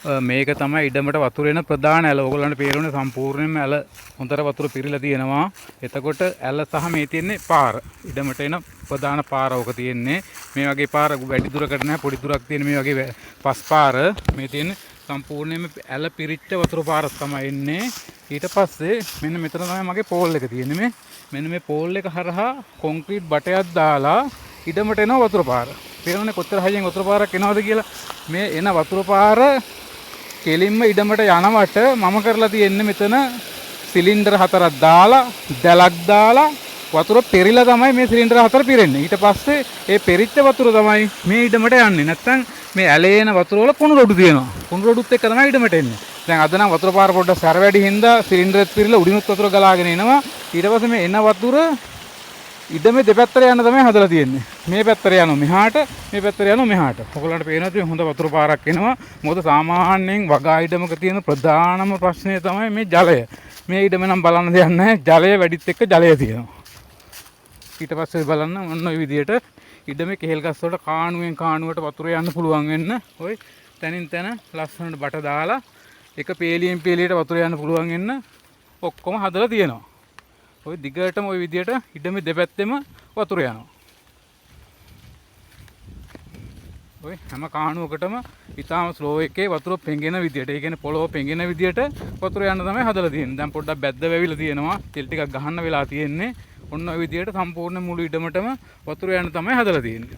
මේක තමයි ඉඩමට වතුර එන ප්‍රධාන ඇල. ඕගොල්ලන්ට පේරෙන්නේ සම්පූර්ණයෙන්ම ඇල හොඳට වතුර පිරීලා තියෙනවා. එතකොට ඇල සහ මේ තියෙන්නේ පාර. ඉඩමට එන ප්‍රධාන පාර ඕක තියෙන්නේ. මේ වගේ පාර වැඩි දුරකට නෑ, පොඩි දුරක් තියෙන මේ වගේ පස් පාර. මේ තියෙන්නේ සම්පූර්ණයෙන්ම ඇල පිරිච්ච වතුර පාර තමයි එන්නේ. ඊට පස්සේ මෙන්න මෙතන තමයි මගේ පෝල් එක තියෙන්නේ. මෙන්න මේ පෝල් එක හරහා කොන්ක්‍රීට් බටයක් දාලා ඉඩමට එන වතුර පාර. පේනවනේ කොච්චර හයියෙන් වතුර පාරක් එනවද කියලා. මේ එන වතුර පාර කෙලින්ම ඉඩමට යනවට මම කරලා තියෙන්නේ මෙතන සිලින්ඩර් 4ක් දාලා දැලක් දාලා වතුර පෙරිලා තමයි මේ සිලින්ඩර් 4 පිරෙන්නේ. ඊට පස්සේ ඒ පෙරිච්ච වතුර තමයි මේ ඉඩමට යන්නේ. නැත්තම් මේ ඇලේ එන වතුර වල කුණු රොඩු තියෙනවා. කුණු රොඩුත් එක්ක තමයි ඉඩමට එන්නේ. දැන් අද නම් වතුර පාර පොඩ්ඩක් සැර වැඩි හින්දා සිලින්ඩරෙත් පිරিলা උඩිනුත් වතුර ගලාගෙන එනවා. ඊට පස්සේ මේ එන වතුර ඉඩමේ දෙපැත්තට යන තමයි හදලා තියෙන්නේ. මේ පැත්තට යනවා මෙහාට, මේ පැත්තට යනවා මෙහාට. ඔයගොල්ලන්ට පේනවාද හොඳ වතුර පාරක් එනවා. මොකද සාමාන්‍යයෙන් වගා ඉඩමක තියෙන ප්‍රධානම ප්‍රශ්නය තමයි මේ ජලය. මේ ඉඩම නම් බලන්න දෙයක් නැහැ. ජලය වැඩිත් එක්ක ජලය තියෙනවා. ඊට පස්සේ බලන්න ඔන්න ඔය විදියට ඉඩමේ කෙහෙල් ගස් වලට කාණුවෙන් කාණුවට වතුර යන්න පුළුවන් වෙන්න. ඔය තනින් තන ලස්සනට බට දාලා එක පේලියෙන් පේලියට වතුර යන්න පුළුවන් වෙන්න ඔක්කොම හදලා තියෙනවා. ඔය දිගටම ওই විදියට ඉඩමේ දෙපැත්තෙම වතුර යනවා. ඔය හැම කාණුවකටම ඊටාම ස්ලෝ එකේ වතුර පෙඟෙන විදියට, ඒ කියන්නේ පොළොව පෙඟෙන විදියට වතුර යන්න තමයි හදලා තියෙන්නේ. දැන් පොඩ්ඩක් බැද්ද වැවිලා තියෙනවා. තෙල් ටිකක් ගහන්න වෙලා තියෙන්නේ. ඔන්න ඔය විදියට සම්පූර්ණ මුළු ඉඩමටම වතුර යන්න තමයි හදලා තියෙන්නේ.